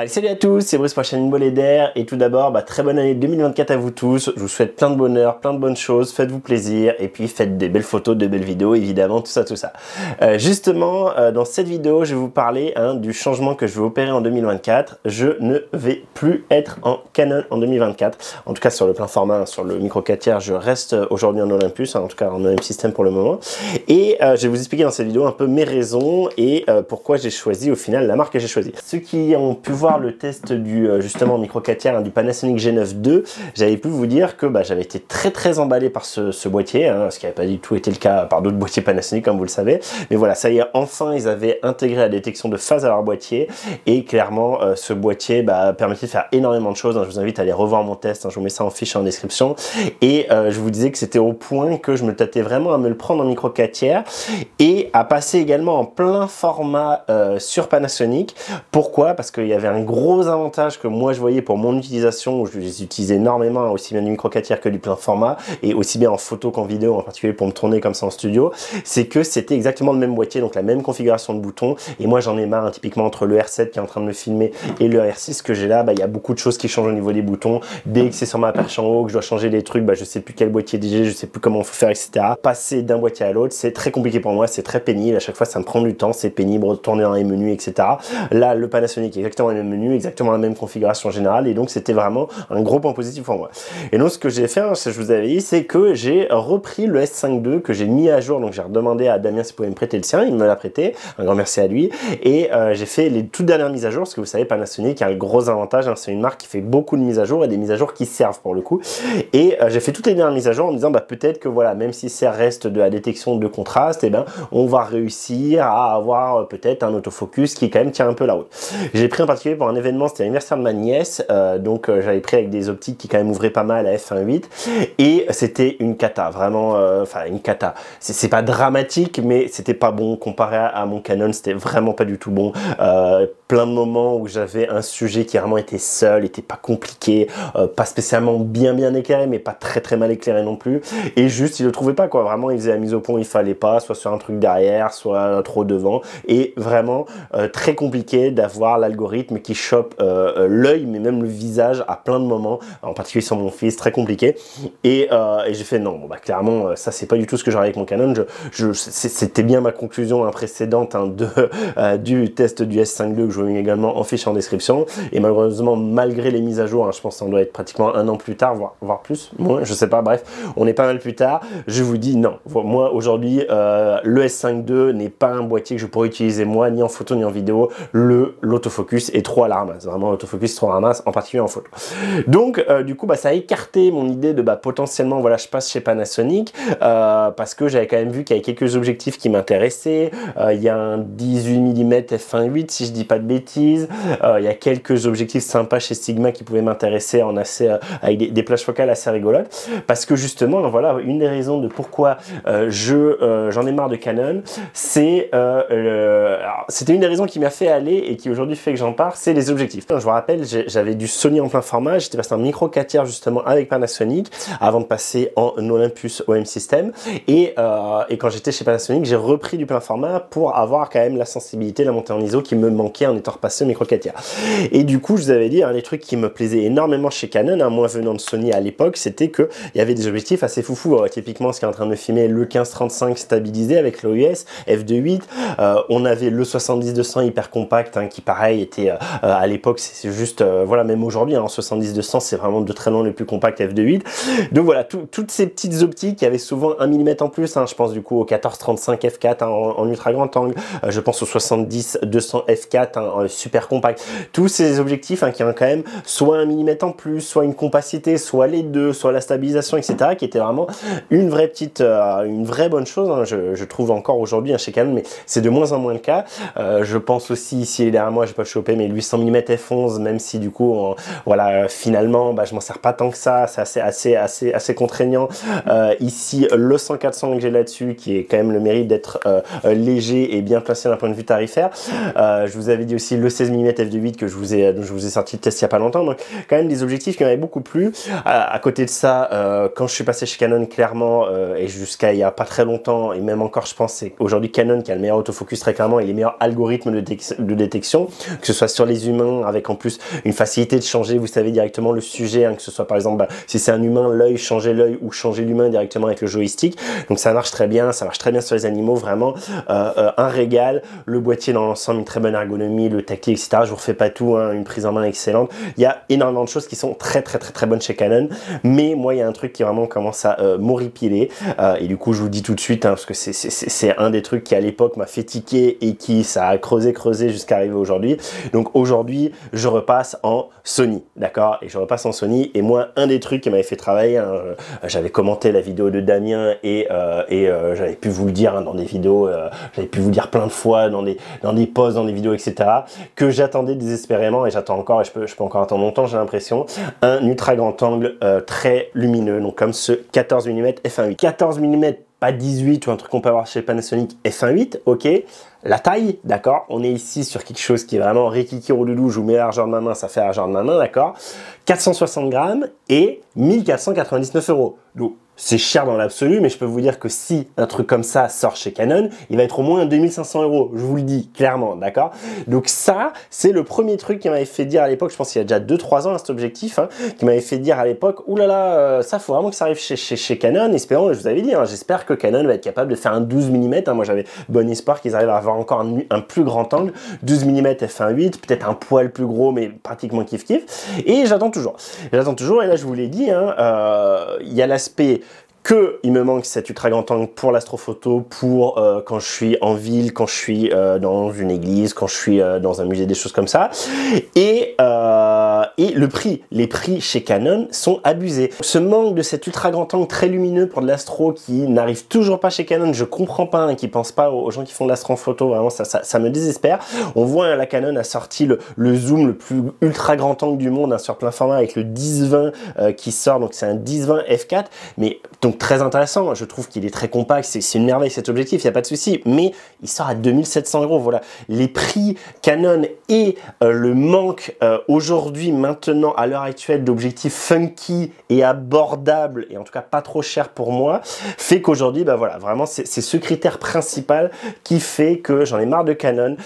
Allez, salut à tous, c'est Bruce pour la chaîne Boleder et tout d'abord, très bonne année 2024 à vous tous. Je vous souhaite plein de bonheur, plein de bonnes choses, faites-vous plaisir et puis faites des belles photos, de belles vidéos, évidemment, tout ça, tout ça. Justement, dans cette vidéo, je vais vous parler du changement que je vais opérer en 2024. Je ne vais plus être en Canon en 2024, en tout cas sur le plein format, sur le micro 4 tiers, je reste aujourd'hui en Olympus, en tout cas en OM System pour le moment. Et je vais vous expliquer dans cette vidéo un peu mes raisons et pourquoi j'ai choisi au final la marque que j'ai choisie. Ceux qui ont pu voir le test du justement micro 4 tiers du Panasonic G9 II, j'avais pu vous dire que j'avais été très emballé par ce boîtier, ce qui n'avait pas du tout été le cas par d'autres boîtiers Panasonic comme vous le savez. Mais voilà, ça y est, enfin ils avaient intégré la détection de phase à leur boîtier et clairement ce boîtier permettait de faire énormément de choses. Je vous invite à aller revoir mon test, je vous mets ça en fiche en description. Et je vous disais que c'était au point que je me tâtais vraiment à me le prendre en micro 4 tiers et à passer également en plein format sur Panasonic. Pourquoi? Parce qu'il y avait un gros avantage que moi je voyais pour mon utilisation, où je les utilisais énormément, aussi bien du micro 4 tiers que du plein format, et aussi bien en photo qu'en vidéo, en particulier pour me tourner comme ça en studio, c'est que c'était exactement le même boîtier, donc la même configuration de boutons, et moi j'en ai marre, typiquement entre le R7 qui est en train de me filmer et le R6 que j'ai là, il y a beaucoup de choses qui changent au niveau des boutons. Dès que c'est sur ma perche en haut, que je dois changer des trucs, je sais plus quel boîtier j'ai, je sais plus comment faut faire, etc. Passer d'un boîtier à l'autre, c'est très compliqué pour moi, c'est très pénible, à chaque fois ça me prend du temps, c'est pénible, retourner dans les menus, etc. Là, le Panasonic est exactement le même menu, exactement la même configuration générale, et donc c'était vraiment un gros point positif pour moi. Et donc ce que j'ai fait, je vous avais dit, c'est que j'ai repris le S5 II que j'ai mis à jour, donc j'ai redemandé à Damien s'il pouvait me prêter le sien, il me l'a prêté, un grand merci à lui, et j'ai fait les toutes dernières mises à jour, parce que vous savez, Panasonic a un gros avantage, c'est une marque qui fait beaucoup de mises à jour, et des mises à jour qui servent pour le coup, et j'ai fait toutes les dernières mises à jour en me disant, peut-être que voilà, même si ça reste de la détection de contraste, on va réussir à avoir peut-être un autofocus qui quand même tient un peu la route. J'ai pris en particulier pour un événement, c'était l'anniversaire de ma nièce, donc j'avais pris avec des optiques qui quand même ouvraient pas mal à f1.8 et c'était une cata, vraiment, une cata. C'est pas dramatique, mais c'était pas bon comparé à mon Canon, c'était vraiment pas du tout bon. Plein de moments où j'avais un sujet qui vraiment était seul, était pas compliqué, pas spécialement bien éclairé, mais pas très mal éclairé non plus, et juste il le trouvait pas quoi, vraiment il faisait la mise au point où il fallait pas, soit sur un truc derrière, soit trop devant, et vraiment très compliqué d'avoir l'algorithme qui chope l'œil, mais même le visage à plein de moments, en particulier sur mon fils, très compliqué, et j'ai fait non, clairement ça c'est pas du tout ce que j'aurais avec mon Canon. C'était bien ma conclusion précédente du test du S5 II que je vous mets également en fiche en description, et malheureusement malgré les mises à jour, je pense que ça doit être pratiquement un an plus tard, voire plus, moins, je sais pas, bref, on est pas mal plus tard, je vous dis non, moi aujourd'hui le S5 II n'est pas un boîtier que je pourrais utiliser moi, ni en photo ni en vidéo. L'autofocus est trop à la ramasse, vraiment l'autofocus trop à la ramasse, en particulier en photo. Donc du coup ça a écarté mon idée de potentiellement voilà, je passe chez Panasonic, parce que j'avais quand même vu qu'il y avait quelques objectifs qui m'intéressaient. Il y a un 18 mm f1.8 si je dis pas de bêtises, il y a quelques objectifs sympas chez Sigma qui pouvaient m'intéresser en avec des plages focales assez rigolotes, parce que justement voilà, une des raisons de pourquoi j'en ai marre de Canon, c'était une des raisons qui m'a fait aller et qui aujourd'hui fait que j'en parle, c'est les objectifs. Je vous rappelle, j'avais du Sony en plein format, j'étais passé en micro 4 tiers justement avec Panasonic avant de passer en Olympus OM System, et quand j'étais chez Panasonic, j'ai repris du plein format pour avoir quand même la sensibilité, la montée en ISO qui me manquait en étant repassé au micro 4 tiers. Et du coup, je vous avais dit, un des trucs qui me plaisait énormément chez Canon, moi venant de Sony à l'époque, c'était qu'il y avait des objectifs assez foufou. Typiquement, ce qui est en train de me filmer, le 15-35 stabilisé avec l'OUS, f2.8, on avait le 70-200 hyper compact qui pareil était à l'époque, c'est juste voilà, même aujourd'hui en 70-200 c'est vraiment de très loin le plus compact f2.8. donc voilà, toutes ces petites optiques, il y avait souvent 1 mm en plus, je pense du coup au 14-35 f4 en ultra grand angle, je pense au 70-200 f4 super compact, tous ces objectifs qui ont quand même soit 1 mm en plus, soit une compacité, soit les deux, soit la stabilisation, etc., qui était vraiment une vraie bonne chose, je trouve encore aujourd'hui chez Canon, mais c'est de moins en moins le cas. Je pense aussi ici derrière moi, j'ai pas chopé, mais 800 mm f11, même si du coup voilà, finalement je m'en sers pas tant que ça, c'est assez contraignant. Ici le 100-400 que j'ai là-dessus, qui est quand même le mérite d'être léger et bien placé d'un point de vue tarifaire. Je vous avais dit aussi le 16 mm f2.8 que je vous ai sorti de test il y a pas longtemps, donc quand même des objectifs qui m'avaient beaucoup plu. À côté de ça, quand je suis passé chez Canon, clairement, et jusqu'à il y a pas très longtemps, et même encore je pense, c'est aujourd'hui Canon qui a le meilleur autofocus très clairement et les meilleurs algorithmes de détection, que ce soit sur les humains, avec en plus une facilité de changer, vous savez, directement le sujet, hein, que ce soit par exemple, si c'est un humain, l'œil, changer l'œil ou changer l'humain directement avec le joystick. Donc ça marche très bien sur les animaux, vraiment un régal. Le boîtier dans l'ensemble, une très bonne ergonomie, le tactile, etc. Je vous refais pas tout, hein, une prise en main excellente. Il y a énormément de choses qui sont très bonnes chez Canon, mais moi il y a un truc qui vraiment commence à m'horripiler, et du coup je vous dis tout de suite, hein, parce que c'est un des trucs qui à l'époque m'a fait tiquer et qui ça a creusé jusqu'à arriver aujourd'hui. Donc aujourd'hui je repasse en Sony, d'accord, et je repasse en Sony. Et moi, un des trucs qui m'avait fait travailler, hein, j'avais commenté la vidéo de Damien et j'avais pu vous le dire, hein, dans des vidéos, j'avais pu vous le dire plein de fois dans des posts, dans des vidéos, etc., que j'attendais désespérément, et j'attends encore, et je peux encore attendre longtemps, j'ai l'impression, un ultra grand angle très lumineux, donc comme ce 14 mm f1.8. 14 mm, pas 18 ou un truc qu'on peut avoir chez Panasonic, f1.8, ok. La taille, d'accord, on est ici sur quelque chose qui est vraiment rikiki roudoudou, je vous mets la largeur de ma main, ça fait la largeur de ma main, d'accord. 460 grammes et 1499 €. Donc c'est cher dans l'absolu, mais je peux vous dire que si un truc comme ça sort chez Canon, il va être au moins 2500 €, je vous le dis clairement, d'accord. Donc ça, c'est le premier truc qui m'avait fait dire à l'époque, je pense qu'il y a déjà 2-3 ans à cet objectif, hein, qui m'avait fait dire à l'époque, oulala, ça faut vraiment que ça arrive chez Canon. Espérons, je vous avais dit, hein, j'espère que Canon va être capable de faire un 12 mm, hein, moi j'avais bon espoir qu'ils arrivent à avoir encore un plus grand angle, 12 mm f1.8, peut-être un poil plus gros, mais pratiquement kiff, et j'attends toujours, et là je vous l'ai dit, hein, il y a l'aspect que il me manque cet ultra grand angle pour l'astrophoto, pour quand je suis en ville, quand je suis dans une église, quand je suis dans un musée, des choses comme ça. Et le prix, les prix chez Canon sont abusés. Ce manque de cet ultra grand angle très lumineux pour de l'astro qui n'arrive toujours pas chez Canon, je comprends pas, hein, qui pensent pas aux gens qui font de l'astrophoto, vraiment ça me désespère. On voit, hein, la Canon a sorti le zoom le plus ultra grand angle du monde, hein, sur plein format, avec le 10-20 qui sort, donc c'est un 10-20 f4, mais donc très intéressant, je trouve qu'il est très compact, c'est une merveille cet objectif, il n'y a pas de souci, mais il sort à 2700 €, voilà. Les prix Canon et le manque aujourd'hui, maintenant, à l'heure actuelle, d'objectifs funky et abordables, et en tout cas pas trop cher pour moi, fait qu'aujourd'hui, bah voilà, vraiment c'est ce critère principal qui fait que j'en ai marre de Canon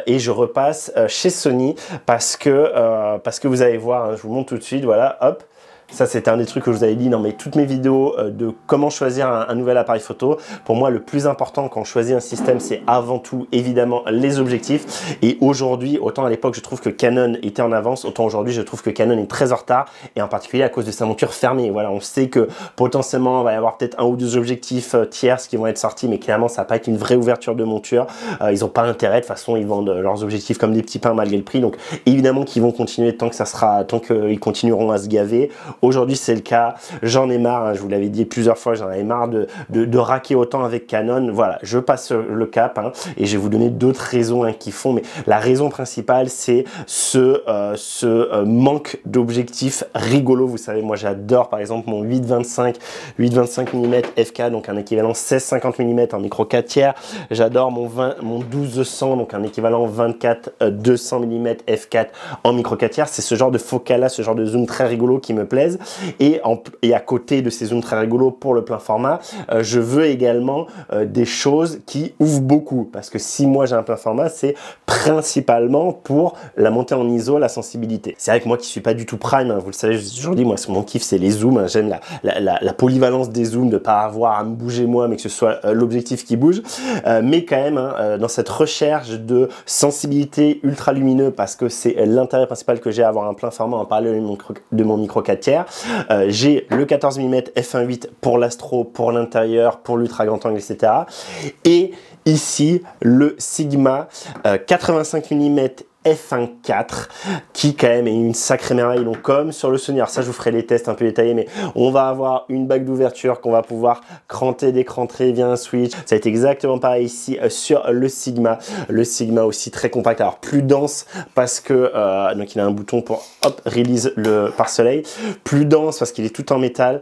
et je repasse chez Sony parce que vous allez voir, hein, je vous montre tout de suite, voilà, hop. Ça, c'était un des trucs que je vous avais dit dans toutes mes vidéos de comment choisir un nouvel appareil photo. Pour moi, le plus important quand on choisit un système, c'est avant tout, évidemment, les objectifs. Et aujourd'hui, autant à l'époque, je trouve que Canon était en avance, autant aujourd'hui, je trouve que Canon est très en retard, et en particulier à cause de sa monture fermée. Voilà, on sait que potentiellement, il va y avoir peut-être un ou deux objectifs tierces qui vont être sortis, mais clairement, ça va pas être une vraie ouverture de monture. Ils n'ont pas intérêt. De toute façon, ils vendent leurs objectifs comme des petits pains malgré le prix. Donc, évidemment qu'ils vont continuer tant qu'ils continueront à se gaver. Aujourd'hui, c'est le cas. J'en ai marre, hein, je vous l'avais dit plusieurs fois, j'en avais marre de raquer autant avec Canon. Voilà, je passe le cap, hein, et je vais vous donner d'autres raisons, hein, qui font. Mais la raison principale, c'est ce manque d'objectifs rigolos. Vous savez, moi, j'adore, par exemple, mon 8-25 mm f4, donc un équivalent 16-50 mm en micro 4/3. J'adore mon 12-100, donc un équivalent 24-200 mm f4 en micro 4/3. C'est ce genre de focale-là, ce genre de zoom très rigolo qui me plaisent. Et à côté de ces zooms très rigolos pour le plein format, je veux également des choses qui ouvrent beaucoup, parce que si moi j'ai un plein format, c'est principalement pour la montée en ISO, la sensibilité. C'est vrai que moi qui suis pas du tout prime, hein, vous le savez, je vous ai toujours dit, moi mon kiff c'est les zooms, hein, j'aime la polyvalence des zooms, de pas avoir à me bouger moi, mais que ce soit l'objectif qui bouge, mais quand même, hein, dans cette recherche de sensibilité ultra lumineux, parce que c'est l'intérêt principal que j'ai à avoir un plein format en parallèle de mon micro 4/3, j'ai le 14 mm f1.8 pour l'astro, pour l'intérieur, pour l'ultra grand angle, etc. Et ici, le Sigma 85 mm f1.4 qui quand même est une sacrée merveille. Donc comme sur le Sony, alors ça je vous ferai les tests un peu détaillés, mais on va avoir une bague d'ouverture qu'on va pouvoir cranter, décranter via un switch. Ça va être exactement pareil ici sur le Sigma aussi très compact, alors plus dense parce que donc il a un bouton pour hop release le pare-soleil, plus dense parce qu'il est tout en métal,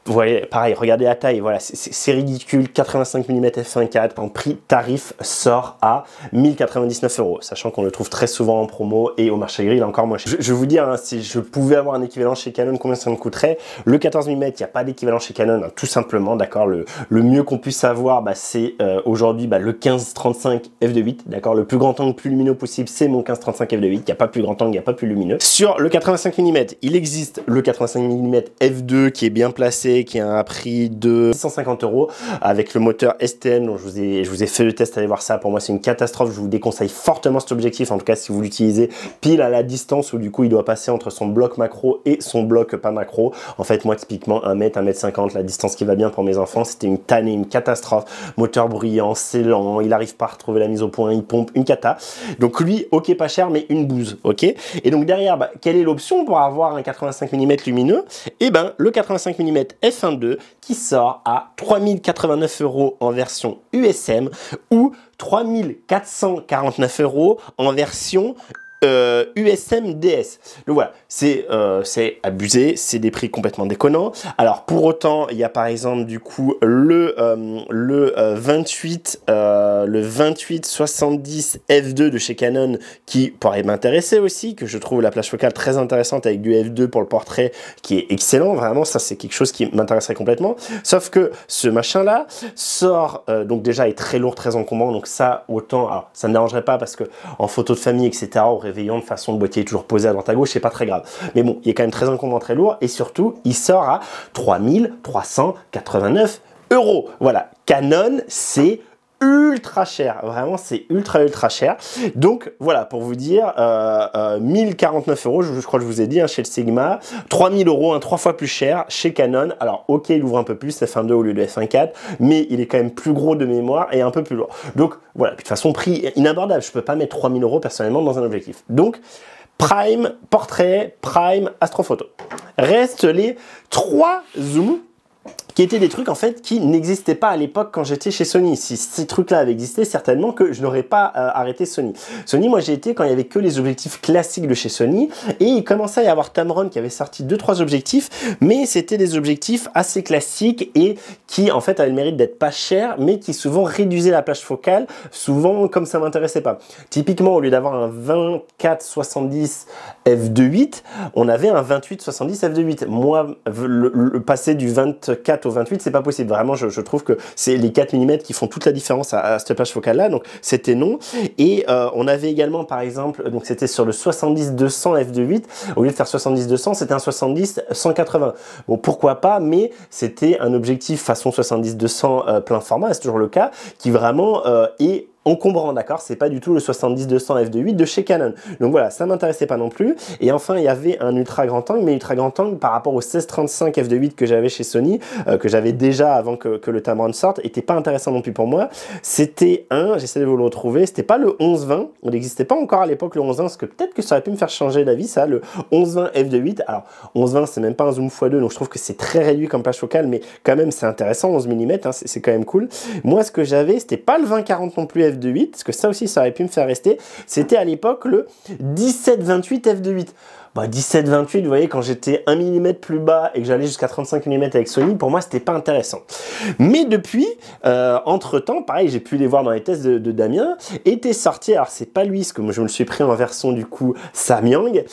Vous voyez, pareil, regardez la taille, voilà, c'est ridicule, 85 mm f1.4 en prix tarif sort à 1099 €, sachant qu'on le trouve très souvent en promo et au marché gris, il est encore moins cher. Je vais vous dire, hein, si je pouvais avoir un équivalent chez Canon, combien ça me coûterait? Le 14 mm, il n'y a pas d'équivalent chez Canon, hein, tout simplement, d'accord, le mieux qu'on puisse avoir, bah, c'est aujourd'hui le 15-35 f2.8, d'accord, le plus grand angle, plus lumineux possible, c'est mon 15-35 f2.8, il n'y a pas plus grand angle, il n'y a pas plus lumineux. Sur le 85 mm, il existe le 85 mm f2 qui est bien placé, qui a un prix de 650 € avec le moteur STM dont je vous ai fait le test, allez voir ça, pour moi c'est une catastrophe, je vous déconseille fortement cet objectif, en tout cas si vous l'utilisez pile à la distance où du coup il doit passer entre son bloc macro et son bloc pas macro. En fait moi typiquement 1 mètre, 1 mètre 50, la distance qui va bien pour mes enfants, c'était une tannée, une catastrophe, moteur bruyant, c'est lent, il n'arrive pas à retrouver la mise au point, il pompe, une cata. Donc lui, ok pas cher mais une bouse, ok. Et donc derrière, quelle est l'option pour avoir un 85 mm lumineux? Et ben le 85 mm f1.2 qui sort à 3089 € en version USM ou 3449 € en version USM DS. Donc voilà, c'est abusé, c'est des prix complètement déconnants. Alors pour autant, il y a par exemple du coup le 28-70 f2 de chez Canon qui pourrait m'intéresser aussi, que je trouve la plage focale très intéressante avec du f2 pour le portrait qui est excellent, vraiment ça c'est quelque chose qui m'intéresserait complètement. Sauf que ce machin là sort, donc déjà est très lourd, très encombrant, donc ça autant, alors ça ne dérangerait pas parce que en photo de famille etc, réveillant de façon, le boîtier est toujours posé à droite à gauche, c'est pas très grave. Mais bon, il est quand même très encombrant, très lourd, et surtout, il sort à 3389 €. Voilà, Canon, c'est ultra cher, vraiment c'est ultra cher. Donc voilà, pour vous dire, 1049 €, je crois que je vous ai dit, hein, chez le Sigma, 3000 €, 3 fois plus cher chez Canon. Alors ok, il ouvre un peu plus, f1.2 au lieu de f1.4, mais il est quand même plus gros de mémoire et un peu plus lourd. Donc voilà, puis de toute façon, prix inabordable, je peux pas mettre 3000 € personnellement dans un objectif. Donc Prime portrait, Prime astrophoto. Restent les 3 zooms qui étaient des trucs en fait qui n'existaient pas à l'époque quand j'étais chez Sony. Si ces trucs-là avaient existé, certainement que je n'aurais pas arrêté Sony. Sony, moi j'ai été quand il y avait que les objectifs classiques de chez Sony, et il commençait à y avoir Tamron qui avait sorti 2-3 objectifs, mais c'était des objectifs assez classiques et qui en fait avaient le mérite d'être pas chers, mais qui souvent réduisaient la plage focale, souvent comme ça m'intéressait pas. Typiquement, au lieu d'avoir un 24-70 f2.8, on avait un 28-70 f2.8. Moi, le passer du 24 au 28, c'est pas possible. Vraiment, je trouve que c'est les 4 mm qui font toute la différence à cette plage focale là, donc c'était non. Et on avait également par exemple, donc c'était sur le 70-200 f2.8, au lieu de faire 70-200, c'était un 70-180. Bon, pourquoi pas, mais c'était un objectif façon 70-200 plein format, c'est toujours le cas, qui vraiment est encombrant, d'accord, c'est pas du tout le 70-200 f2.8 de chez Canon. Donc voilà, ça m'intéressait pas non plus. Et enfin, il y avait un ultra grand angle, mais ultra grand angle par rapport au 16-35 f2.8 que j'avais chez Sony, que j'avais déjà avant que le Tamron sorte, était pas intéressant non plus pour moi. C'était j'essaie de vous le retrouver, c'était pas le 11-20, il n'existait pas encore à l'époque le 11-20, parce que peut-être que ça aurait pu me faire changer d'avis, ça, le 11-20 f2.8. Alors, 11-20, c'est même pas un zoom x2, donc je trouve que c'est très réduit comme plage focale, mais quand même, c'est intéressant, 11 mm, hein, c'est quand même cool. Moi, ce que j'avais, c'était pas le 20-40 non plus f2.8, parce que ça aussi, ça aurait pu me faire rester. C'était à l'époque le 17-28 f2.8. Bah, 17-28, vous voyez, quand j'étais 1 mm plus bas et que j'allais jusqu'à 35 mm avec Sony, pour moi, c'était pas intéressant. Mais depuis, entre-temps, pareil, j'ai pu les voir dans les tests de Damien, était sorti, alors c'est pas lui, parce que moi, je me le suis pris en version, du coup, Samyang,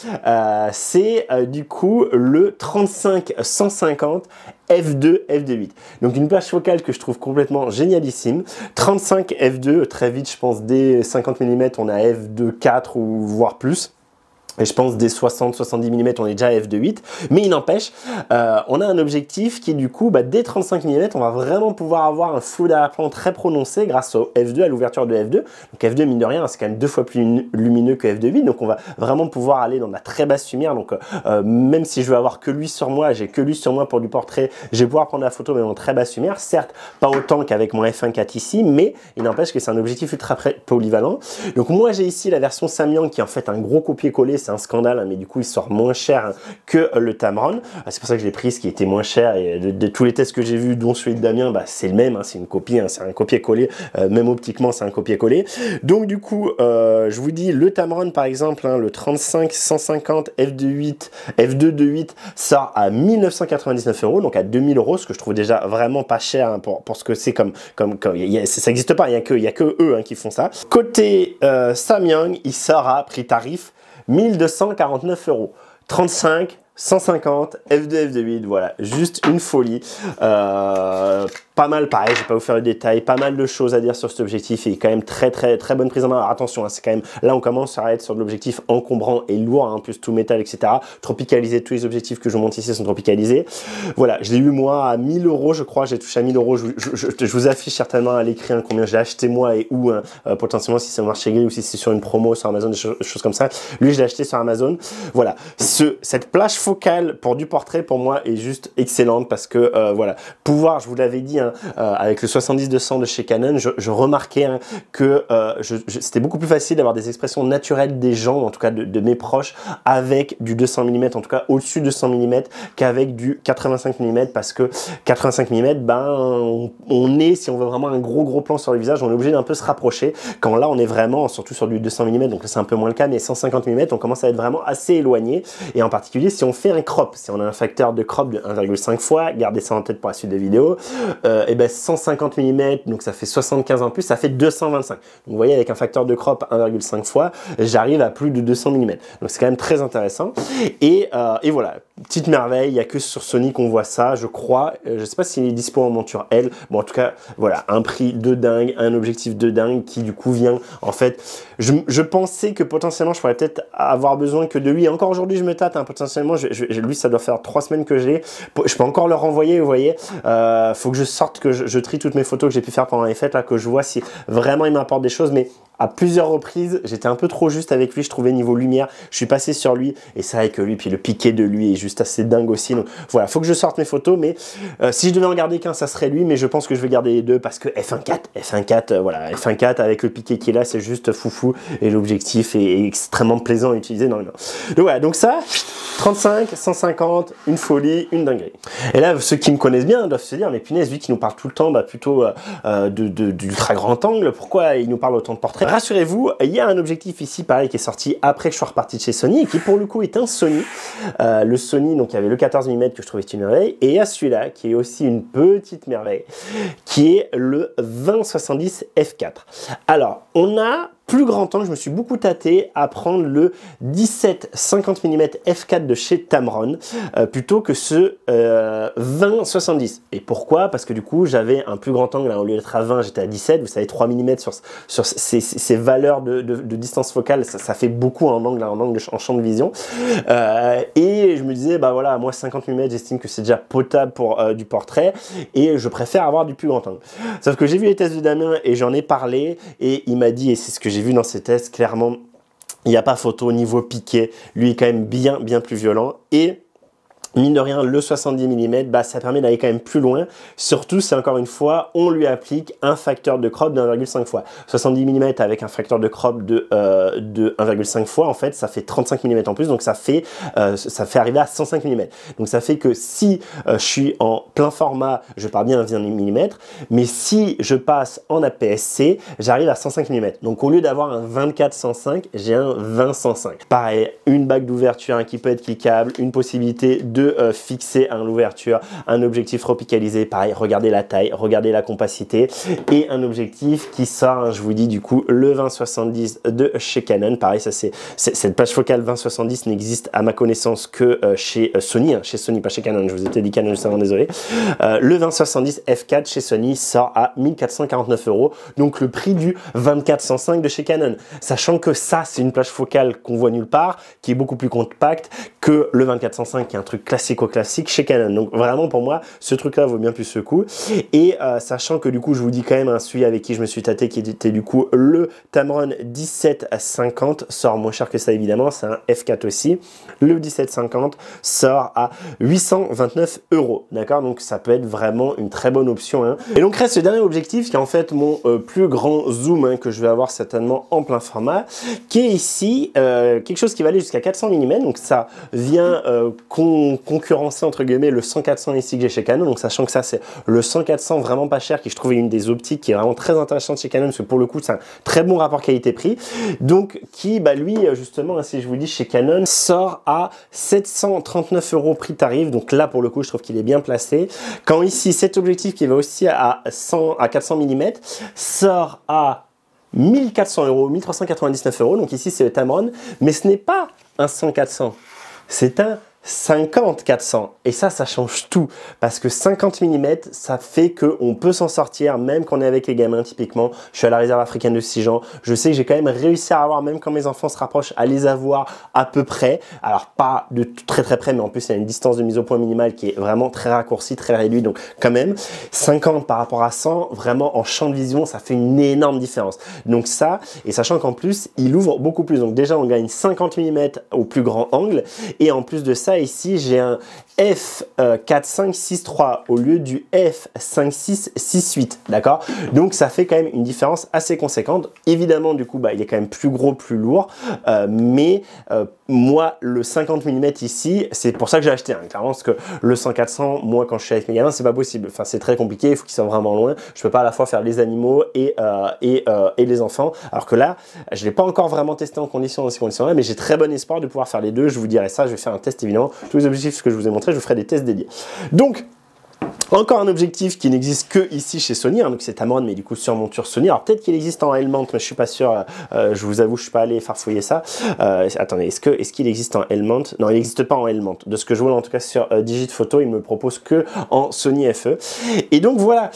c'est, du coup, le 35-150 f2 f2.8. Donc une plage focale que je trouve complètement génialissime. 35 f2, très vite, je pense, dès 50 mm, on a f2.4 ou voire plus. Et je pense dès 60-70 mm, on est déjà à f2.8. Mais il n'empêche, on a un objectif qui, du coup, dès 35 mm, on va vraiment pouvoir avoir un flou d'arrière-plan très prononcé grâce au f2, à l'ouverture de f2. Donc f2, mine de rien, c'est quand même 2 fois plus lumineux que f2.8. Donc on va vraiment pouvoir aller dans la très basse lumière. Donc même si je veux avoir que lui sur moi, j'ai que lui sur moi pour du portrait, je vais pouvoir prendre la photo mais en très basse lumière. Certes, pas autant qu'avec mon f1.4 ici, mais il n'empêche que c'est un objectif ultra polyvalent. Donc moi, j'ai ici la version Samyang qui est en fait un gros copier-coller. c'est un scandale, hein, mais du coup il sort moins cher hein, que le Tamron. C'est pour ça que je l'ai pris, ce qui était moins cher, et de tous les tests que j'ai vus, dont celui de Damien, bah, c'est le même, hein, c'est une copie, hein, c'est un copier-coller, même optiquement c'est un copier-coller. Donc du coup, je vous dis, le Tamron par exemple, hein, le 35-150 f2.8 sort à 1999 €, donc à 2000 €, ce que je trouve déjà vraiment pas cher hein, pour ce que c'est comme ça n'existe pas, il y a que eux hein, qui font ça. Côté Samyang, il sort à prix tarif 1249 €. 35, 150, f2, f2.8, voilà, juste une folie. Pas mal, pareil, je vais pas vous faire le détail, pas mal de choses à dire sur cet objectif, et quand même très bonne prise en main. Alors, attention, hein, c'est quand même, là on commence à être sur de l'objectif encombrant et lourd, hein, plus tout métal, etc. Tropicalisé, tous les objectifs que je vous montre ici sont tropicalisés. Voilà, je l'ai eu moi à 1000 €, je crois, j'ai touché à 1000 €. Je vous affiche certainement à l'écrit hein, combien j'ai acheté moi et où, hein, potentiellement si c'est au marché gris ou si c'est sur une promo sur Amazon, des choses comme ça. Lui, je l'ai acheté sur Amazon. Voilà, cette plage focale pour du portrait, pour moi, est juste excellente parce que, voilà, pouvoir, je vous l'avais dit, hein, avec le 70-200 de chez Canon, je remarquais hein, que c'était beaucoup plus facile d'avoir des expressions naturelles des gens, en tout cas de mes proches, avec du 200 mm, en tout cas au-dessus de 200 mm, qu'avec du 85 mm, parce que 85 mm, ben, on est, si on veut vraiment un gros plan sur le visage, on est obligé d'un peu se rapprocher, quand là on est vraiment, surtout sur du 200 mm, donc c'est un peu moins le cas, mais 150 mm, on commence à être vraiment assez éloigné, et en particulier si on fait un crop, si on a un facteur de crop de 1,5 fois, gardez ça en tête pour la suite des vidéos, et ben 150 mm, donc ça fait 75 en plus, ça fait 225. Donc vous voyez, avec un facteur de crop 1,5 fois, j'arrive à plus de 200 mm. Donc c'est quand même très intéressant. Et voilà, petite merveille, il n'y a que sur Sony qu'on voit ça, je crois. Je sais pas s'il est dispo en monture L. Bon, en tout cas, voilà, un prix de dingue, un objectif de dingue qui du coup vient, en fait, je pensais que potentiellement je pourrais peut-être avoir besoin que de lui. Et encore aujourd'hui, je me tâte, hein, potentiellement, lui, ça doit faire 3 semaines que j'ai. Je peux encore le renvoyer, vous voyez. Faut que je sorte, que je trie toutes mes photos que j'ai pu faire pendant les fêtes, là, que je vois si vraiment il m'apporte des choses, mais à plusieurs reprises, j'étais un peu trop juste avec lui, je trouvais niveau lumière, je suis passé sur lui, et c'est vrai que lui, puis le piqué de lui est juste assez dingue aussi, donc voilà, faut que je sorte mes photos, mais si je devais en garder qu'un, ça serait lui, mais je pense que je vais garder les deux, parce que f1.4, voilà, f1.4 avec le piqué qui est là, c'est juste foufou, et l'objectif est extrêmement plaisant à utiliser dans les mains. Donc voilà, donc ça, 35, 150, une folie, une dinguerie. Et là, ceux qui me connaissent bien doivent se dire, mais punaise, lui qui nous parle tout le temps, bah, plutôt d'ultra grand angle, pourquoi il nous parle autant de portraits? Rassurez-vous, il y a un objectif ici, pareil, qui est sorti après que je sois reparti de chez Sony, et qui pour le coup est un Sony. Le Sony, donc il y avait le 14 mm que je trouvais une merveille, et il y a celui-là qui est aussi une petite merveille, qui est le 20-70 f4. Alors, on a plus grand angle, je me suis beaucoup tâté à prendre le 17-50 mm f4 de chez Tamron plutôt que ce 20-70. Et pourquoi? Parce que du coup, j'avais un plus grand angle, hein, au lieu d'être à 20, j'étais à 17. Vous savez, 3 mm sur ces valeurs de distance focale, ça fait beaucoup en angle, en champ de vision. Et je me disais, bah voilà, moi 50 mm, j'estime que c'est déjà potable pour du portrait, et je préfère avoir du plus grand angle. Sauf que j'ai vu les tests de Damien et j'en ai parlé, et il m'a dit, et c'est ce que j'ai vu dans ces tests, clairement, il n'y a pas photo au niveau piqué. Lui est quand même bien plus violent, et mine de rien, le 70 mm, bah, ça permet d'aller quand même plus loin, surtout si encore une fois, on lui applique un facteur de crop de 1,5 fois. 70 mm avec un facteur de crop de 1,5 fois, en fait, ça fait 35 mm en plus, donc ça fait arriver à 105 mm. Donc ça fait que si je suis en plein format, je pars bien à 20 mm, mais si je passe en APS-C, j'arrive à 105 mm. Donc au lieu d'avoir un 24-105, j'ai un 20-105. Pareil, une bague d'ouverture hein, qui peut être cliquable, une possibilité de fixer à l'ouverture, un objectif tropicalisé, pareil, regardez la taille, regardez la compacité, et un objectif qui sort, hein, je vous dis du coup, le 20-70 de chez Canon. Pareil, ça c'est cette plage focale 20-70 n'existe à ma connaissance que chez Sony, hein, chez Sony, pas chez Canon, je vous ai dit Canon, je suis vraiment désolé. Le 20-70 f4 chez Sony sort à 1449 €, donc le prix du 24-105 de chez Canon, sachant que ça c'est une plage focale qu'on voit nulle part, qui est beaucoup plus compacte, que le 24-105 qui est un truc classico-classique chez Canon. Donc vraiment pour moi, ce truc-là vaut bien plus le coup. Et sachant que du coup, je vous dis quand même, celui avec qui je me suis tâté, qui était du coup le Tamron 1750, sort moins cher que ça évidemment, c'est un F4 aussi. Le 1750 sort à 829 €, d'accord? Donc ça peut être vraiment une très bonne option, hein. Et donc reste ce dernier objectif qui est en fait mon plus grand zoom, hein, que je vais avoir certainement en plein format, qui est ici quelque chose qui va aller jusqu'à 400 mm. Donc ça vient concurrencer entre guillemets le 100-400 ici que j'ai chez Canon. Donc sachant que ça c'est le 100-400 vraiment pas cher, qui je trouve une des optiques qui est vraiment très intéressante chez Canon, parce que pour le coup c'est un très bon rapport qualité-prix. Donc qui lui justement, si je vous dis chez Canon, sort à 739 € prix tarif. Donc là pour le coup je trouve qu'il est bien placé. Quand ici cet objectif qui va aussi à 400 mm sort à 1400 €, 1399 €. Donc ici c'est le Tamron, mais ce n'est pas un 100-400, c'est un 50-400, et ça change tout, parce que 50 mm ça fait qu'on peut s'en sortir même quand on est avec les gamins. Typiquement je suis à la réserve africaine de Sijan, je sais que j'ai quand même réussi à avoir, même quand mes enfants se rapprochent, à les avoir à peu près, alors pas de très près, mais en plus il y a une distance de mise au point minimale qui est vraiment très raccourcie, très réduite, donc quand même 50 par rapport à 100, vraiment en champ de vision ça fait une énorme différence. Donc ça, et sachant qu'en plus il ouvre beaucoup plus, donc déjà on gagne 50 mm au plus grand angle, et en plus de ça ici j'ai un f4.5.6.3 au lieu du f5.6.6.8, d'accord? Donc ça fait quand même une différence assez conséquente. Évidemment du coup il est quand même plus gros, plus lourd, mais moi le 50 mm ici c'est pour ça que j'ai acheté, hein, clairement, parce que le 100-400 moi quand je suis avec mes gamins c'est pas possible, enfin c'est très compliqué, il faut qu'ils soient vraiment loin, je peux pas à la fois faire les animaux et les enfants, alors que là je l'ai pas encore vraiment testé en conditions, dans ces conditions là, mais j'ai très bon espoir de pouvoir faire les deux. Je vous dirai ça, je vais faire un test évidemment, tous les objectifs que je vous ai montrés je vous ferai des tests dédiés. Donc encore un objectif qui n'existe que ici chez Sony, hein, donc c'est Tamron, mais du coup sur monture Sony. Alors peut-être qu'il existe en L-mount, mais je suis pas sûr, je vous avoue, je suis pas allé farfouiller ça. Attendez, est-ce qu'il existe en L-mount? Non, il n'existe pas en L-mount. De ce que je vois en tout cas sur Digit Photo, il me propose que en Sony FE. Et donc voilà,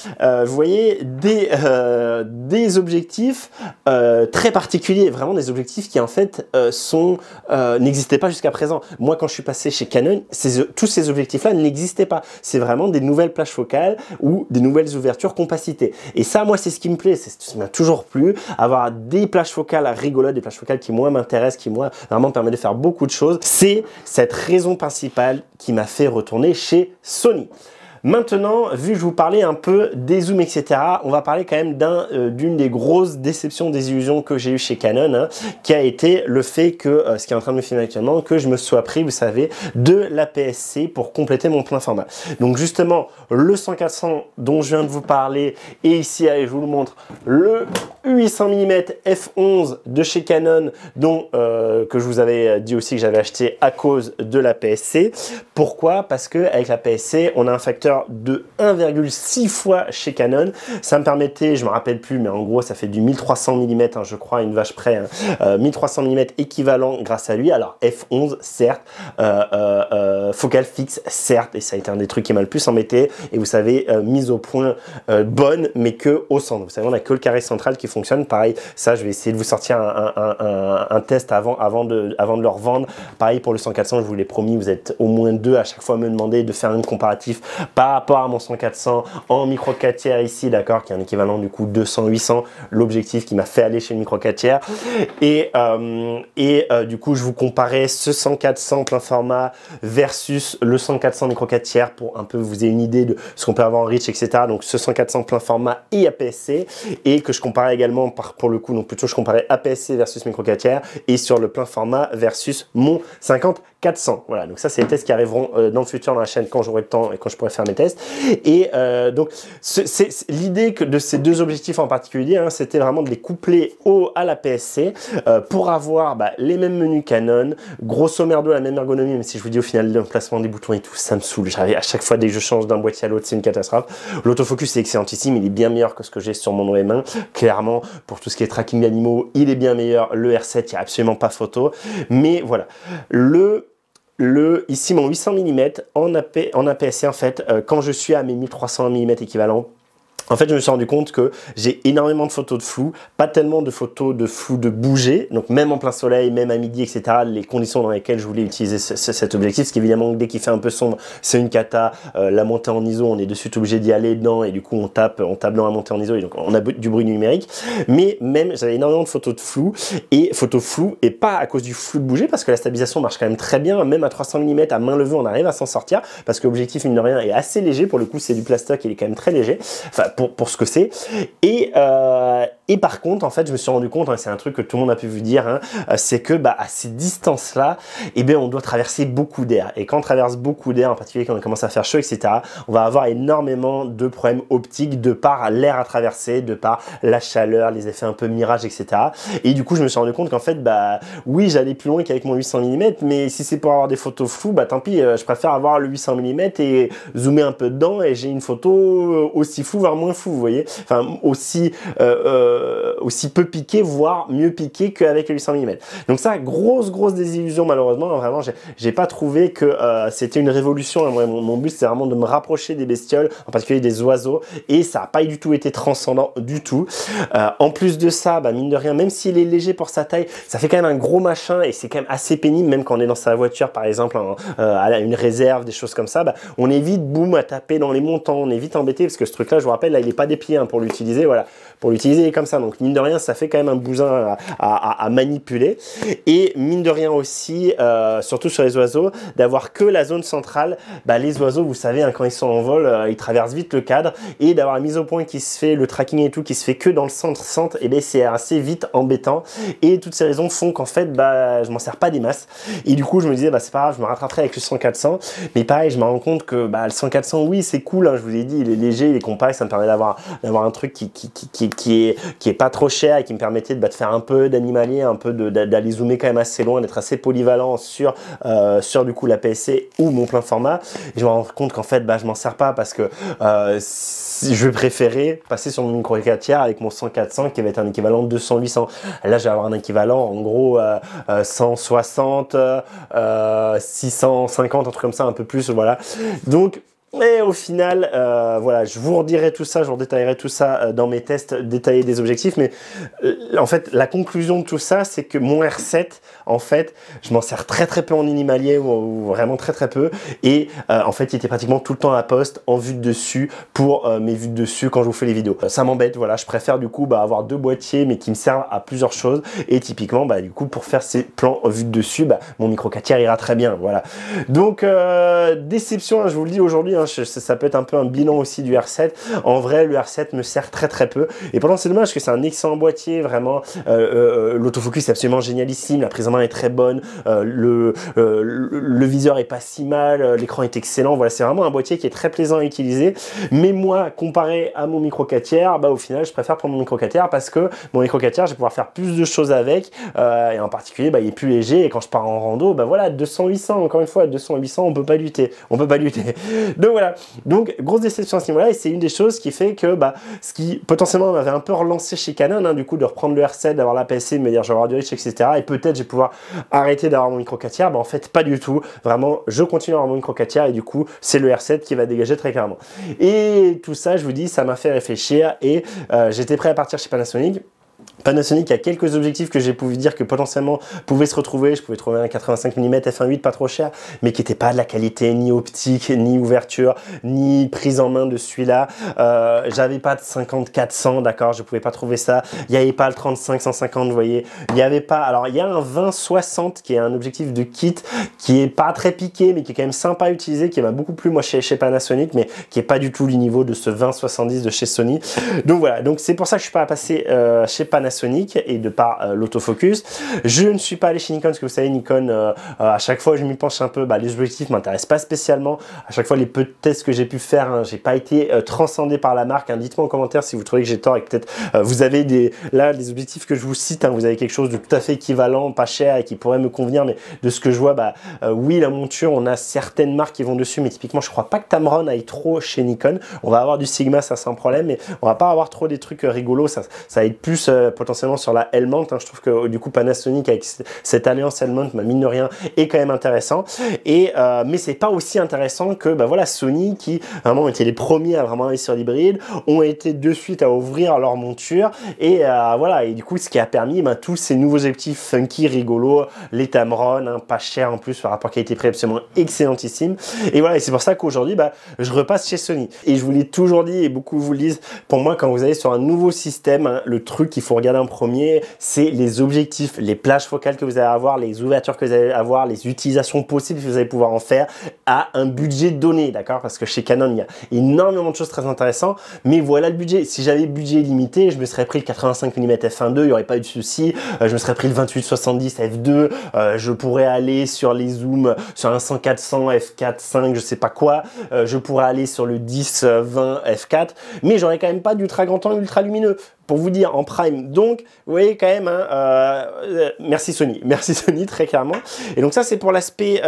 vous voyez des objectifs très particuliers, vraiment des objectifs qui en fait n'existaient pas jusqu'à présent. Moi quand je suis passé chez Canon, tous ces objectifs-là n'existaient pas. C'est vraiment des nouvelles plages focales ou des nouvelles ouvertures compacité. Et ça, moi, c'est ce qui me plaît, ça m'a toujours plu, avoir des plages focales rigolotes, des plages focales qui, moi, m'intéressent, qui, moi, vraiment me permettent de faire beaucoup de choses. C'est cette raison principale qui m'a fait retourner chez Sony. Maintenant, vu que je vous parlais un peu des zooms, etc., on va parler quand même d'une des grosses déceptions, des illusions que j'ai eues chez Canon, hein, qui a été le fait que, ce qui est en train de me filmer actuellement, que je me sois pris, vous savez, de l'APS-C pour compléter mon plein format. Donc justement, le 100-400 dont je viens de vous parler, et ici, allez, je vous le montre, le 800 mm f11 de chez Canon, dont que je vous avais dit aussi que j'avais acheté à cause de l'APS-C. Pourquoi? Parce que avec l'APS-C, on a un facteur de 1,6 fois chez Canon. Ça me permettait, je me rappelle plus, mais en gros ça fait du 1300 mm, hein, je crois, une vache près, hein, 1300 mm équivalent grâce à lui. Alors F11 certes, focale fixe certes, et ça a été un des trucs qui m'a le plus embêté. Et vous savez, mise au point bonne, mais que au centre. Vous savez, on a que le carré central qui fonctionne. Pareil, ça je vais essayer de vous sortir un test avant de le revendre. Pareil pour le 100-400, je vous l'ai promis, vous êtes au moins deux à chaque fois à me demander de faire un comparatif par rapport à mon 100-400 en micro 4 tiers ici, d'accord, qui est un équivalent du coup 200-800, l'objectif qui m'a fait aller chez le micro 4 tiers. Et du coup, je vous comparais ce 100-400 plein format versus le 100-400 micro 4 tiers pour un peu vous ayez une idée de ce qu'on peut avoir en reach, etc. Donc ce 100-400 plein format et APS-C, et que je comparais également pour le coup, donc plutôt je comparais APS-C versus micro 4 tiers et sur le plein format versus mon 50-400. Voilà, donc ça c'est les tests qui arriveront dans le futur dans la chaîne quand j'aurai le temps et quand je pourrai faire mes tests. Et donc l'idée de ces deux objectifs en particulier, hein, c'était vraiment de les coupler à l'APS-C pour avoir les mêmes menus Canon, grosso merdo la même ergonomie, même si je vous dis au final l'emplacement des boutons et tout, ça me saoule. J'arrive à chaque fois dès que je change d'un boîtier à l'autre, c'est une catastrophe. L'autofocus est excellentissime, il est bien meilleur que ce que j'ai sur mon OM1. Clairement, pour tout ce qui est tracking d'animaux, il est bien meilleur. Le R7, il n'y a absolument pas photo. Mais voilà, ici mon 800 mm en APS-C en fait, quand je suis à mes 1300 mm équivalent, En fait, je me suis rendu compte que j'ai énormément de photos de flou, pas tellement de photos de flou de bouger, donc même en plein soleil, même à midi, etc., les conditions dans lesquelles je voulais utiliser cet objectif, parce qu'évidemment, dès qu'il fait un peu sombre, c'est une cata, la montée en ISO, on est de suite obligé d'y aller dedans, et du coup, on tape dans la montée en ISO, et donc on a du bruit numérique, mais même, j'avais énormément de photos de flou, et pas à cause du flou de bouger, parce que la stabilisation marche quand même très bien, même à 300 mm, à main levée, on arrive à s'en sortir, parce que l'objectif, mine de rien, est assez léger, pour le coup, c'est du plastoc, il est quand même très léger, enfin, pour ce que c'est. Et par contre, en fait, je me suis rendu compte, hein, c'est un truc que tout le monde a pu vous dire, hein, c'est que à ces distances-là, eh bien, on doit traverser beaucoup d'air. Et quand on traverse beaucoup d'air, en particulier quand on commence à faire chaud, etc., on va avoir énormément de problèmes optiques de par l'air à traverser, de par la chaleur, les effets un peu mirage, etc. Et du coup, je me suis rendu compte qu'en fait, oui, j'allais plus loin qu'avec mon 800 mm, mais si c'est pour avoir des photos floues, tant pis, je préfère avoir le 800 mm et zoomer un peu dedans et j'ai une photo aussi floue, voire moins floue, vous voyez, enfin aussi peu piqué, voire mieux piqué qu'avec le 800 mm. Donc ça, grosse désillusion malheureusement, vraiment, j'ai pas trouvé que c'était une révolution. Mon but, c'est vraiment de me rapprocher des bestioles, en particulier des oiseaux, et ça n'a pas du tout été transcendant du tout. En plus de ça, mine de rien, même s'il est léger pour sa taille, ça fait quand même un gros machin, et c'est quand même assez pénible, même quand on est dans sa voiture, par exemple, à une réserve, des choses comme ça, on est vite, boum, à taper dans les montants, on est vite embêté, parce que ce truc-là, je vous rappelle, là, il n'est pas déplié pour l'utiliser, voilà. Pour l'utiliser, il est comme ça. Donc, mine de rien, ça fait quand même un bousin à manipuler. Et mine de rien aussi, surtout sur les oiseaux, d'avoir que la zone centrale. Les oiseaux, vous savez, quand ils sont en vol, ils traversent vite le cadre. Et d'avoir la mise au point qui se fait, le tracking et tout, qui se fait que dans le centre, et bien c'est assez vite embêtant. Et toutes ces raisons font qu'en fait, je m'en sers pas des masses. Et du coup, je me disais, c'est pas grave, je me rattraperai avec le 100-400. Mais pareil, je me rends compte que le 100-400, oui, c'est cool. Hein, je vous ai dit, il est léger, il est compact, ça me permet d'avoir un truc qui est pas trop cher et qui me permettait de faire un peu d'animalier, un peu d'aller zoomer quand même assez loin, d'être assez polyvalent sur du coup la PSC ou mon plein format. Et je me rends compte qu'en fait je m'en sers pas parce que je vais préférer passer sur mon micro 4 tiers avec mon 100-400 qui va être un équivalent de 200-800. Là je vais avoir un équivalent en gros 160, 650, un truc comme ça, un peu plus, voilà. Donc et au final, voilà, je vous redirai tout ça, je vous détaillerai tout ça dans mes tests détaillés des objectifs, mais en fait, la conclusion de tout ça, c'est que mon R7, en fait, je m'en sers très peu en animalier, ou vraiment très peu, et en fait, il était pratiquement tout le temps à la poste, en vue de dessus, pour mes vues de dessus quand je vous fais les vidéos. Ça m'embête, voilà, je préfère du coup avoir deux boîtiers, mais qui me servent à plusieurs choses, et typiquement, du coup, pour faire ces plans en vue de dessus, mon micro 4 tiers ira très bien, voilà. Donc, déception, hein, je vous le dis aujourd'hui, ça peut être un peu un bilan aussi du R7. En vrai, le R7 me sert très peu. Et pourtant, c'est dommage parce que c'est un excellent boîtier, vraiment. L'autofocus est absolument génialissime. La prise en main est très bonne. Le viseur est pas si mal. L'écran est excellent. Voilà, c'est vraiment un boîtier qui est très plaisant à utiliser. Mais moi, comparé à mon micro 4 tiers, au final, je préfère prendre mon micro 4 tiers parce que mon micro 4 tiers, je vais pouvoir faire plus de choses avec. Et en particulier, il est plus léger. Et quand je pars en rando, voilà, 200-800. Encore une fois, 200-800, on peut pas lutter. Donc voilà, donc grosse déception à ce niveau-là, et c'est une des choses qui fait que ce qui potentiellement m'avait un peu relancé chez Canon, hein, du coup de reprendre le R7, d'avoir la PSC, de me dire je vais avoir du reach, etc. Et peut-être je vais pouvoir arrêter d'avoir mon micro 4 tiers, en fait pas du tout, vraiment je continue à avoir mon micro 4 tiers et du coup c'est le R7 qui va dégager très clairement. Et tout ça, je vous dis, ça m'a fait réfléchir et j'étais prêt à partir chez Panasonic. Panasonic a quelques objectifs que j'ai pu vous dire que potentiellement pouvaient se retrouver. Je pouvais trouver un 85 mm f1.8 pas trop cher, mais qui n'était pas de la qualité ni optique, ni ouverture, ni prise en main de celui-là. J'avais pas de 50-400, d'accord, je pouvais pas trouver ça. Il n'y avait pas le 35-150, vous voyez. Il n'y avait pas. Alors, il y a un 20-60 qui est un objectif de kit qui est pas très piqué, mais qui est quand même sympa à utiliser, qui m'a beaucoup plu, moi, chez Panasonic, mais qui est pas du tout du niveau de ce 20-70 de chez Sony. Donc voilà, donc c'est pour ça que je suis pas passé chez Panasonic et de par l'autofocus. Je ne suis pas allé chez Nikon parce que vous savez, Nikon, à chaque fois je m'y penche un peu, les objectifs ne m'intéressent pas spécialement. À chaque fois, les peu de tests que j'ai pu faire, hein, j'ai pas été transcendé par la marque. Hein. Dites-moi en commentaire si vous trouvez que j'ai tort et que peut-être vous avez des objectifs que je vous cite, hein, vous avez quelque chose de tout à fait équivalent, pas cher et qui pourrait me convenir, mais de ce que je vois, oui, la monture, on a certaines marques qui vont dessus, mais typiquement, je crois pas que Tamron aille trop chez Nikon. On va avoir du Sigma, ça sans problème, mais on va pas avoir trop des trucs rigolos. Ça va être plus pour potentiellement sur la L-mount. Hein. Je trouve que du coup Panasonic avec cette alliance L-mount, mine de rien, est quand même intéressant. Et mais c'est pas aussi intéressant que voilà, Sony qui vraiment étaient les premiers à vraiment aller sur l'hybride, ont été de suite à ouvrir leur monture et voilà, et du coup ce qui a permis tous ces nouveaux objectifs funky, rigolos, les Tamron, hein, pas cher en plus par rapport qualité-prix absolument excellentissime. Et voilà, et c'est pour ça qu'aujourd'hui je repasse chez Sony. Et je vous l'ai toujours dit et beaucoup vous le disent, pour moi quand vous allez sur un nouveau système, hein, le truc qu'il faut regarder en premier, c'est les objectifs, les plages focales que vous allez avoir, les ouvertures que vous allez avoir, les utilisations possibles que vous allez pouvoir en faire à un budget donné, d'accord? Parce que chez Canon, il y a énormément de choses très intéressantes, mais voilà le budget. Si j'avais budget limité, je me serais pris le 85 mm f1.2, il n'y aurait pas eu de souci. Je me serais pris le 28-70 f2, je pourrais aller sur les zooms, sur un 100-400 f4.5, je sais pas quoi, je pourrais aller sur le 10-20 f4, mais j'aurais quand même pas d'ultra grand angle, ultra lumineux. Pour vous dire, en prime. Donc, vous voyez quand même, hein, merci Sony très clairement. Et donc ça, c'est pour l'aspect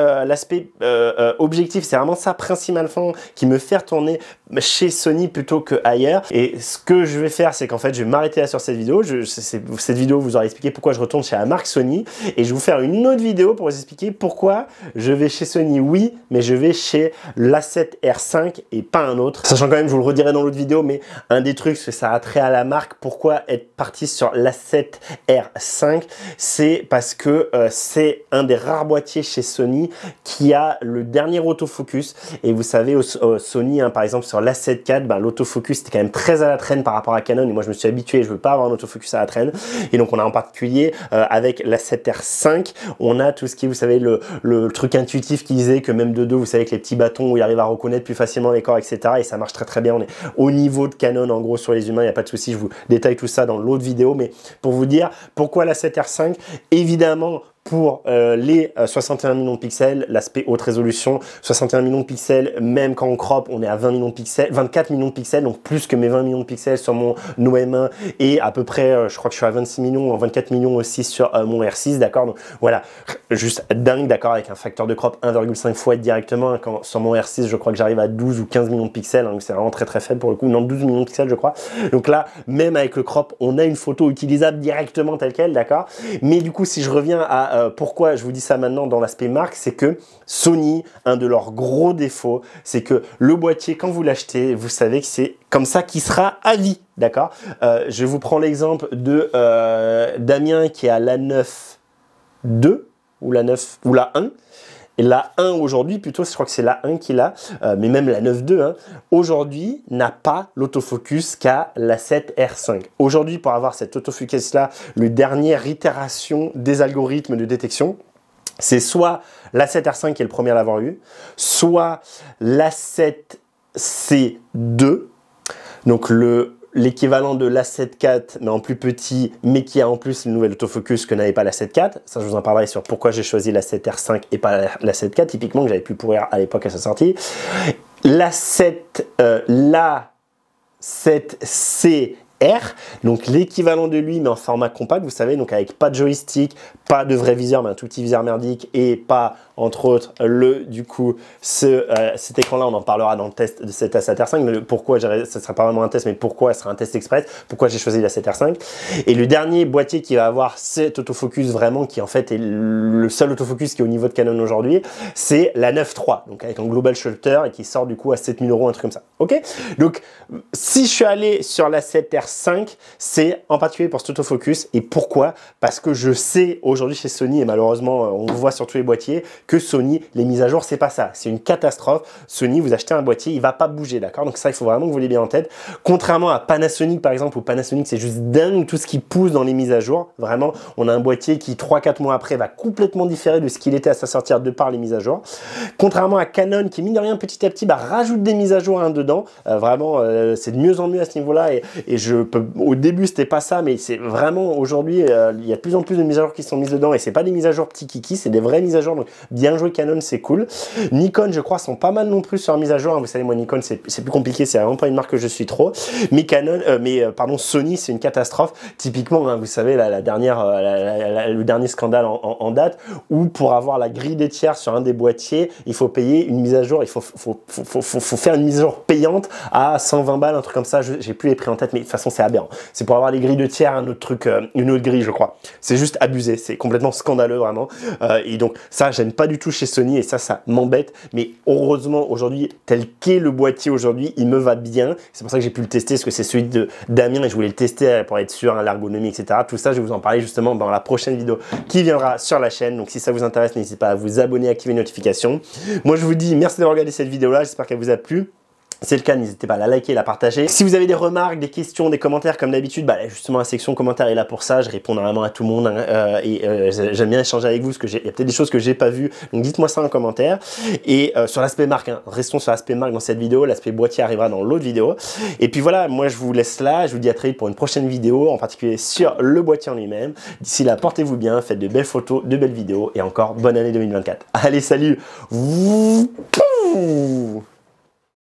objectif. C'est vraiment ça principalement qui me fait retourner chez Sony plutôt que ailleurs. Et ce que je vais faire, c'est qu'en fait, je vais m'arrêter là sur cette vidéo. Cette vidéo vous aura expliqué pourquoi je retourne chez la marque Sony. Et je vais vous faire une autre vidéo pour vous expliquer pourquoi je vais chez Sony, oui, mais je vais chez l'A7R5 et pas un autre. Sachant quand même, je vous le redirai dans l'autre vidéo, mais un des trucs, que ça a trait à la marque, pourquoi être parti sur l'A7R5, c'est parce que c'est un des rares boîtiers chez Sony qui a le dernier autofocus. Et vous savez, au Sony, hein, par exemple sur l'A7 IV, l'autofocus était quand même très à la traîne par rapport à Canon. Et moi, je me suis habitué, je veux pas avoir un autofocus à la traîne. Et donc, on a en particulier avec l'A7R5, on a tout ce qui est, vous savez, le truc intuitif qui disait que même de dos, vous savez, que les petits bâtons où il arrive à reconnaître plus facilement les corps, etc. Et ça marche très très bien. On est au niveau de Canon, en gros, sur les humains, il n'y a pas de souci. Je vous détaille tout ça dans l'autre vidéo, mais pour vous dire pourquoi la 7R5, évidemment pour les 61 millions de pixels, l'aspect haute résolution, 61 millions de pixels, même quand on crop, on est à 20 millions de pixels, 24 millions de pixels, donc plus que mes 20 millions de pixels sur mon OM1 et à peu près, je crois que je suis à 26 millions, 24 millions aussi sur mon R6, d'accord? Donc voilà, juste dingue, d'accord, avec un facteur de crop 1,5 fois directement, hein, quand sur mon R6, je crois que j'arrive à 12 ou 15 millions de pixels, hein, c'est vraiment très très faible pour le coup, non, 12 millions de pixels je crois. Donc là, même avec le crop, on a une photo utilisable directement telle quelle, d'accord? Mais du coup, si je reviens à pourquoi je vous dis ça maintenant dans l'aspect marque, c'est que Sony, un de leurs gros défauts, c'est que le boîtier, quand vous l'achetez, vous savez que c'est comme ça qu'il sera à vie, d'accord? Je vous prends l'exemple de Damien qui est à l'A9-2 ou l'A9 ou l'A1. Et la 1 aujourd'hui, plutôt, je crois que c'est la 1 qu'il a, mais même la 9.2, hein, aujourd'hui, n'a pas l'autofocus qu'a la 7R5. Aujourd'hui, pour avoir cet autofocus-là, le dernière itération des algorithmes de détection, c'est soit la 7R5 qui est le premier à l'avoir eu, soit la 7C2, donc l'équivalent de l'A7 IV, mais en plus petit, mais qui a en plus le nouvel autofocus que n'avait pas la 7 IV. Ça, je vous en parlerai sur pourquoi j'ai choisi la 7R5 et pas la 7 IV, typiquement, que j'avais pu pourrir à l'époque à sa sortie. La 7C donc l'équivalent de lui mais en format compact, vous savez, donc avec pas de joystick, pas de vrai viseur mais un tout petit viseur merdique et pas entre autres cet écran là, on en parlera dans le test de cette A7R5, mais pourquoi, ce sera pas vraiment un test, mais pourquoi ce sera un test express, pourquoi j'ai choisi la 7R5. Et le dernier boîtier qui va avoir cet autofocus vraiment, qui en fait est le seul autofocus qui est au niveau de Canon aujourd'hui, c'est la 9.3, donc avec un global shutter et qui sort du coup à 7 000 €, un truc comme ça, ok? Donc si je suis allé sur la 7R5, c'est en particulier pour cet autofocus. Et pourquoi? Parce que je sais aujourd'hui chez Sony, et malheureusement on le voit sur tous les boîtiers, que Sony, les mises à jour, c'est pas ça, c'est une catastrophe. Sony, vous achetez un boîtier, il va pas bouger, d'accord? Donc ça, il faut vraiment que vous l'ayez bien en tête. Contrairement à Panasonic par exemple, où Panasonic c'est juste dingue tout ce qui pousse dans les mises à jour. Vraiment, on a un boîtier qui 3-4 mois après va complètement différer de ce qu'il était à sa sortie de par les mises à jour. Contrairement à Canon qui mine de rien petit à petit rajoute des mises à jour dedans. Vraiment, c'est de mieux en mieux à ce niveau-là. Et au début c'était pas ça, mais c'est vraiment aujourd'hui il y a de plus en plus de mises à jour qui sont mises dedans, et c'est pas des mises à jour petits kiki, c'est des vraies mises à jour, donc bien joué Canon, c'est cool. Nikon, je crois, sont pas mal non plus sur la mise à jour, hein. Vous savez, moi, Nikon, c'est plus compliqué, c'est vraiment pas une marque que je suis trop. Mais Canon, pardon, Sony, c'est une catastrophe. Typiquement, hein, vous savez, la dernière, le dernier scandale en date, où pour avoir la grille des tiers sur un des boîtiers, il faut payer une mise à jour, il faut faire une mise à jour payante à 120 balles, un truc comme ça, j'ai plus les prix en tête, mais de toute façon, c'est aberrant. C'est pour avoir les grilles de tiers, un autre truc, une autre grille, je crois. C'est juste abusé, c'est complètement scandaleux, vraiment. Et donc, ça, j'aime pas du tout chez Sony, et ça m'embête, mais heureusement, aujourd'hui, tel qu'est le boîtier aujourd'hui, il me va bien. C'est pour ça que j'ai pu le tester, parce que c'est celui de Damien, et je voulais le tester pour être sûr, hein, l'ergonomie, etc. Tout ça, je vais vous en parler justement dans la prochaine vidéo qui viendra sur la chaîne. Donc, si ça vous intéresse, n'hésitez pas à vous abonner, activer les notifications. Moi, je vous dis merci d'avoir regardé cette vidéo-là, j'espère qu'elle vous a plu. Si c'est le cas, n'hésitez pas à la liker et la partager. Si vous avez des remarques, des questions, des commentaires, comme d'habitude, bah, justement la section commentaires est là pour ça. Je réponds normalement à tout le monde, hein, j'aime bien échanger avec vous parce que il y a peut-être des choses que j'ai pas vues. Donc dites-moi ça en commentaire. Et sur l'aspect marque, hein, restons sur l'aspect marque dans cette vidéo. L'aspect boîtier arrivera dans l'autre vidéo. Et puis voilà, moi je vous laisse là. Je vous dis à très vite pour une prochaine vidéo, en particulier sur le boîtier en lui-même. D'ici là, portez-vous bien, faites de belles photos, de belles vidéos et encore bonne année 2024. Allez, salut.